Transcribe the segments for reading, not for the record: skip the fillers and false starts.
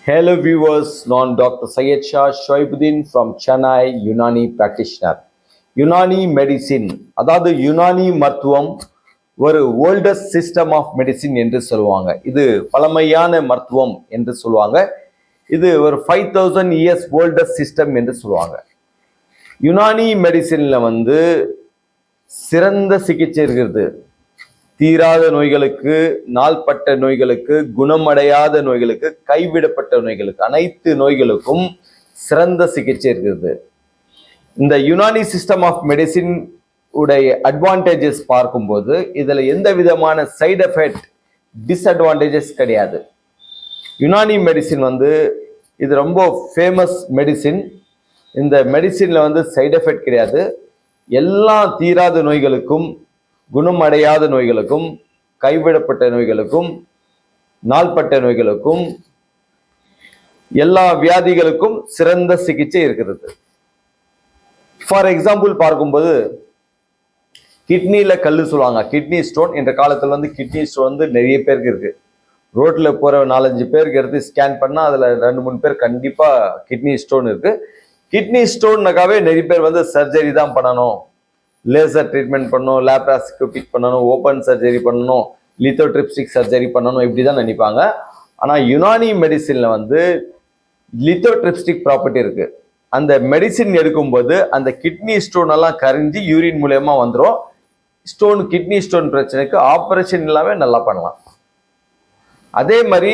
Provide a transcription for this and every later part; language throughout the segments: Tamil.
Hello viewers, non Dr. Syed Shah Shoibuddin from Chennai, Unani practitioner. Unani medicine அதாவது யுனானி மருத்துவம் ஒரு ஓல்டஸ்ட் சிஸ்டம் ஆஃப் மெடிசின் என்று சொல்லுவாங்க. இது பழமையான மருத்துவம் என்று சொல்லுவாங்க. இது ஒரு 5000 இயர்ஸ் ஓல்டஸ்ட் சிஸ்டம் என்று சொல்லுவாங்க. யுனானி மெடிசின்ல சிறந்த சிகிச்சை இருக்கிறது. தீராத நோய்களுக்கு, நாள்பட்ட நோய்களுக்கு, குணமடையாத நோய்களுக்கு, கைவிடப்பட்ட நோய்களுக்கு, அனைத்து நோய்களுக்கும் சிறந்த சிகிச்சை இருக்கிறது. இந்த யுனானி சிஸ்டம் ஆஃப் மெடிசின் உடைய அட்வான்டேஜஸ் பார்க்கும்போது இதுல எந்த விதமான சைடு எஃபெக்ட், டிஸ்அட்வான்டேஜஸ் கிடையாது. யுனானி மெடிசின் இது ரொம்ப ஃபேமஸ் மெடிசின். இந்த மெடிசின்ல சைடு எஃபெக்ட் கிடையாது. எல்லா தீராத நோய்களுக்கும், குணமடையாத நோய்களுக்கும், கைவிடப்பட்ட நோய்களுக்கும், நாள்பட்ட நோய்களுக்கும், எல்லா வியாதிகளுக்கும் சிறந்த சிகிச்சை இருக்கிறது. ஃபார் எக்ஸாம்பிள் பார்க்கும்போது கிட்னியில கல்லு சொல்லுவாங்க, கிட்னி ஸ்டோன். என்ற காலத்துல கிட்னி ஸ்டோன் நிறைய பேருக்கு இருக்கு. ரோட்ல போற 4-5 பேருக்கு எடுத்து ஸ்கேன் பண்ணா அதுல 2-3 பேர் கண்டிப்பா கிட்னி ஸ்டோன் இருக்கு. கிட்னி ஸ்டோன்னாக்காவே நிறைய பேர் சர்ஜரி தான் பண்ணணும், லேசர் ட்ரீட்மெண்ட் பண்ணணும், லேப்ராஸ்கோபிக் பண்ணணும், ஓப்பன் சர்ஜரி பண்ணணும், லித்தோட்ரிப்ஸ்டிக் சர்ஜரி பண்ணணும், இப்படிதான் நினைப்பாங்க. ஆனா யுனானி மெடிசின்ல லித்தோட்ரிப்ஸ்டிக் ப்ராப்பர்ட்டி இருக்கு. அந்த மெடிசின் எடுக்கும்போது அந்த கிட்னி ஸ்டோன் எல்லாம் கரைஞ்சி யூரின் மூலமா வந்துடும். கிட்னி ஸ்டோன் பிரச்சனைக்கு ஆபரேஷன் இல்லாம நல்லா பண்ணலாம். அதே மாதிரி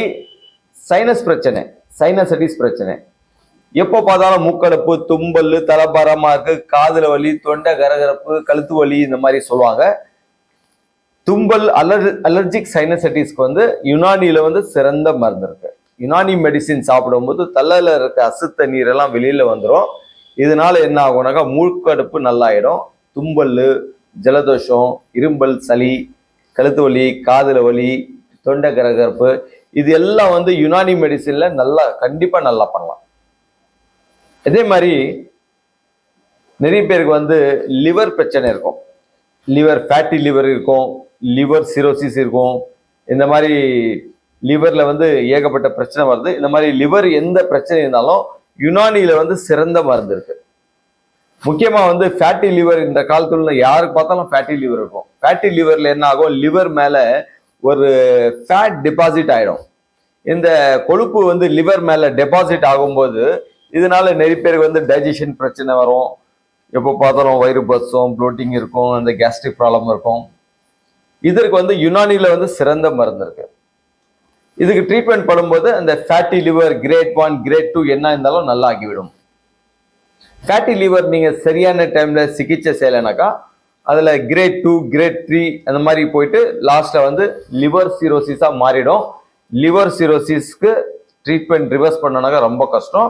சைனஸ் பிரச்சனை, சைனசைட்டிஸ் பிரச்சனை, எப்போ பார்த்தாலும் மூக்கடைப்பு, தும்பல், தலைபாரமா இருக்கு, காதுல வலி, தொண்டை கரகரப்பு, கழுத்து வலி, இந்த மாதிரி சொல்லுவாங்க. தும்பல், அலர்ஜிக் சைனசைட்டிஸ்க்கு யுனானில சிறந்த மருந்து இருக்கு. யுனானி மெடிசின் சாப்பிடும்போது தலையில இருக்க அசுத்த நீரெல்லாம் வெளியில வந்துடும். இதனால என்ன ஆகும்னாக்கா மூக்கடுப்பு நல்லாயிடும். தும்பல், ஜலதோஷம், இரும்பல், சளி, கழுத்து வலி, காதுல வலி, தொண்டை கரகரப்பு, இது எல்லாம் யுனானி மெடிசின்ல கண்டிப்பா நல்லா பண்ணலாம். அதே மாதிரி நிறைய பேருக்கு லிவர் பிரச்சனை இருக்கும். லிவர் ஃபேட்டி லிவர் இருக்கும், லிவர் சிரோசிஸ் இருக்கும். இந்த மாதிரி லிவர்ல ஏகப்பட்ட பிரச்சனை வருது. இந்த மாதிரி லிவர் எந்த பிரச்சனை இருந்தாலும் யுனானில சிறந்த மருந்து இருக்கு. முக்கியமா ஃபேட்டி லிவர், இந்த காலத்துல யாருக்கு பார்த்தாலும் ஃபேட்டி லிவர் இருக்கும். ஃபேட்டி லிவர்ல என்ன ஆகும், லிவர் மேல ஒரு ஃபேட் டெபாசிட் ஆயிடும். இந்த கொழுப்பு லிவர் மேல டெபாசிட் ஆகும்போது இதனால நிறைய பேருக்கு டைஜஷன் பிரச்சனை வரும். எப்போ பார்த்தாலும் வயிறு பசம், ப்ளோட்டிங் இருக்கும், அந்த கேஸ்ட்ரிக் ப்ராப்ளம் இருக்கும். இதற்கு யுனானில சிறந்த மருந்து இருக்கு. இதுக்கு ட்ரீட்மெண்ட் பண்ணும்போது அந்த ஃபேட்டி லிவர் கிரேட் 1, கிரேட் 2 என்ன இருந்தாலும் நல்லா ஆகிவிடும். ஃபேட்டி லிவர் நீங்க சரியான டைம்ல சிகிச்சை செய்யலைனாக்கா அதுல கிரேட் 2, கிரேட் 3 அந்த மாதிரி போயிட்டு லாஸ்ட்ல லிவர் சிரோசிஸா மாறிடும். லிவர் சிரோசிஸ்க்கு ட்ரீட்மெண்ட் ரிவர்ஸ் பண்ணனாக்கா ரொம்ப கஷ்டம்.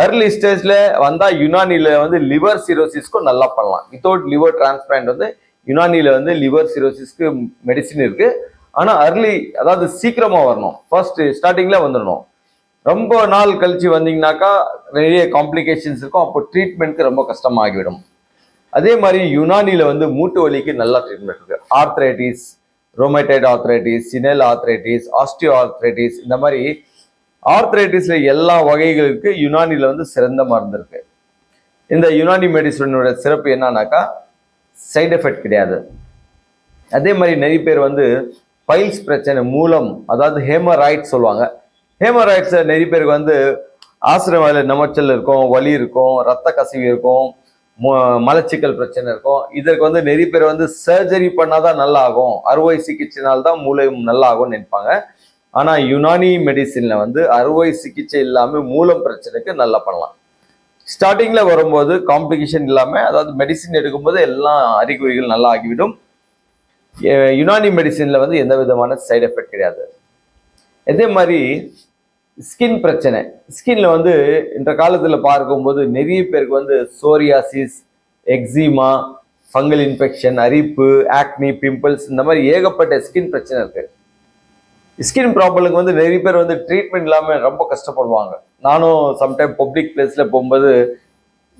அர்லி ஸ்டேஜ்ல வந்தா யுனானில லிவர் சிரோசிஸ்க்கும் நல்லா பண்ணலாம். வித்தவுட் லிவர் டிரான்ஸ்பிளான்ட் யுனானில லிவர் சிரோசிஸ்க்கு மெடிசின் இருக்கு. ஆனா அர்லி, அதாவது சீக்கிரமா வரணும். ஃபர்ஸ்ட் ஸ்டார்டிங்ல வந்துடணும். ரொம்ப நாள் கழிச்சு வந்தீங்கன்னாக்கா நிறைய காம்ப்ளிகேஷன்ஸ் இருக்கும். அப்போ ட்ரீட்மெண்ட்க்கு ரொம்ப கஷ்டமாகிவிடும். அதே மாதிரி யுனானில மூட்டு வலிக்கு நல்லா ட்ரீட்மெண்ட் இருக்கு. Arthritis, rheumatoid arthritis, spinal arthritis, osteoarthritis, இந்த மாதிரி ஆர்த்ரைட்டிஸ்ல எல்லா வகைகளுக்கு யுனானில சிறந்த மருந்து இருக்கு. இந்த யுனானி மெடிசனோட சிறப்பு என்னன்னாக்கா சைடு எஃபெக்ட் கிடையாது. அதே மாதிரி நிறைய பேர் பைல்ஸ் பிரச்சனை, மூலம், அதாவது ஹேமராய்ட்ஸ் சொல்லுவாங்க. ஹேமராய்ட்ஸ் நிறைய பேருக்கு ஆசிரமால நமச்சல் இருக்கும், வலி இருக்கும், ரத்த கசிவு இருக்கும், மலச்சிக்கல் பிரச்சனை இருக்கும். இதற்கு நிறைய பேர் சர்ஜரி பண்ணாதான் நல்லா ஆகும், அறுவை சிகிச்சைனால்தான் மூளை நல்லா ஆகும்னு நினைப்பாங்க. ஆனா யுனானி மெடிசின்ல அறுவை சிகிச்சை இல்லாம மூலம் பிரச்சனைக்கு நல்லா பண்ணலாம். ஸ்டார்டிங்ல வரும்போது காம்ப்ளிகேஷன் இல்லாம, அதாவது மெடிசின் எடுக்கும்போது எல்லா அறிகுறிகள் நல்லா ஆகிவிடும். யுனானி மெடிசின்ல எந்த விதமான சைடு எஃபெக்ட் கிடையாது. அதே மாதிரி ஸ்கின் பிரச்சனை, ஸ்கின்ல இந்த காலத்துல பார்க்கும்போது நிறைய பேருக்கு சோரியாசிஸ், எக்ஸிமா, ஃபங்கல் இன்ஃபெக்ஷன், அரிப்பு, ஆக்னி, பிம்பிள்ஸ், இந்த மாதிரி ஏகப்பட்ட ஸ்கின் பிரச்சனை இருக்கு. ஸ்கின் ப்ராப்ளம்க்கு நிறைய பேர் ட்ரீட்மெண்ட் இல்லாம ரொம்ப கஷ்டப்படுவாங்க. நானும் சம்டைம் பப்ளிக் பிளேஸ்ல போகும்போது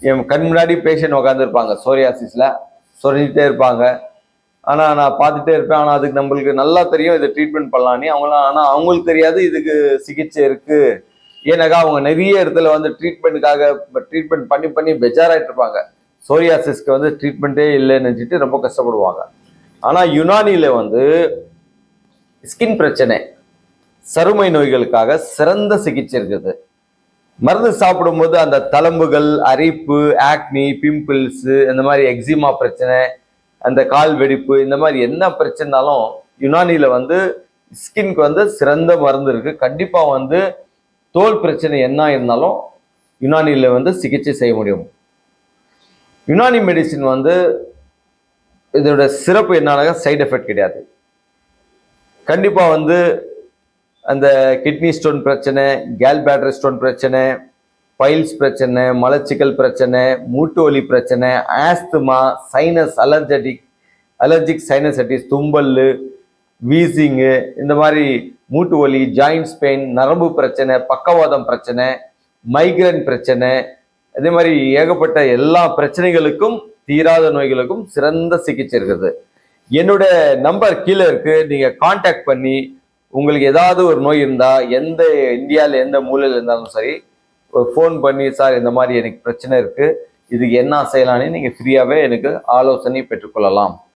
என் கண் முன்னாடி பேஷண்ட் உட்காந்துருப்பாங்க, சோரியாசிஸ்ல சொல்லிட்டே இருப்பாங்க. ஆனா நான் பார்த்துட்டே இருப்பேன். ஆனா அதுக்கு நம்மளுக்கு நல்லா தெரியும் இதை ட்ரீட்மெண்ட் பண்ணலான்னு அவங்களாம். ஆனா அவங்களுக்கு தெரியாது இதுக்கு சிகிச்சை இருக்கு, ஏன்னாக்கா அவங்க நிறைய இடத்துல வந்து ட்ரீட்மெண்ட்டுக்காக ட்ரீட்மெண்ட் பண்ணி பண்ணி பெஜாராயிட்டு இருப்பாங்க. சோரியாசிஸ்க்கு வந்து ட்ரீட்மெண்ட்டே இல்லைன்னு நினச்சிட்டு ரொம்ப கஷ்டப்படுவாங்க. ஆனால் யுனானியில் வந்து ஸ்கின் பிரச்சனை, சருமை நோய்களுக்காக சிறந்த சிகிச்சை இருக்குது. மருந்து சாப்பிடும்போது அந்த தழும்புகள், அரிப்பு, ஆக்னி, பிம்பிள்ஸ், இந்த மாதிரி எக்ஸிமா பிரச்சனை, அந்த கால் வெடிப்பு, இந்த மாதிரி என்ன பிரச்சனைனாலும் யுனானியில் வந்து ஸ்கின்க்கு வந்து சிறந்த மருந்து இருக்கு. கண்டிப்பா வந்து தோல் பிரச்சனை என்ன இருந்தாலும் யுனானியில் வந்து சிகிச்சை செய்ய முடியும். யுனானி மெடிசின் வந்து இதோட சிறப்பு என்னன்னா சைடு எஃபெக்ட் கிடையாது. கண்டிப்பா வந்து அந்த கிட்னி ஸ்டோன் பிரச்சனை, கேல் பேட்டர் ஸ்டோன் பிரச்சனை, பைல்ஸ் பிரச்சனை, மலச்சிக்கல் பிரச்சனை, மூட்டு வலி பிரச்சனை, ஆஸ்துமா, சைனஸ் அலர்ஜிக் சைனசைட்டிஸ், தும்பல், வீசிங்கு, இந்த மாதிரி மூட்டு வலி, ஜாயின்ஸ் பெயின், நரம்பு பிரச்சனை, பக்கவாதம் பிரச்சனை, மைக்ரேன் பிரச்சனை, இதே மாதிரி ஏகப்பட்ட எல்லா பிரச்சனைகளுக்கும் தீராத நோய்களுக்கும் சிறந்த சிகிச்சை இருக்குது. என்னோட நம்பர் கீழே இருக்கு, நீங்க கான்டாக்ட் பண்ணி உங்களுக்கு ஏதாவது ஒரு நோய் இருந்தா எந்த இந்தியாவில் எந்த மூலையில் இருந்தாலும் சரி ஃபோன் பண்ணி, சார் இந்த மாதிரி எனக்கு பிரச்சனை இருக்கு, இதுக்கு என்ன செய்யலான்னு நீங்க ஃப்ரீயாவே எனக்கு ஆலோசனை பெற்றுக்கொள்ளலாம்.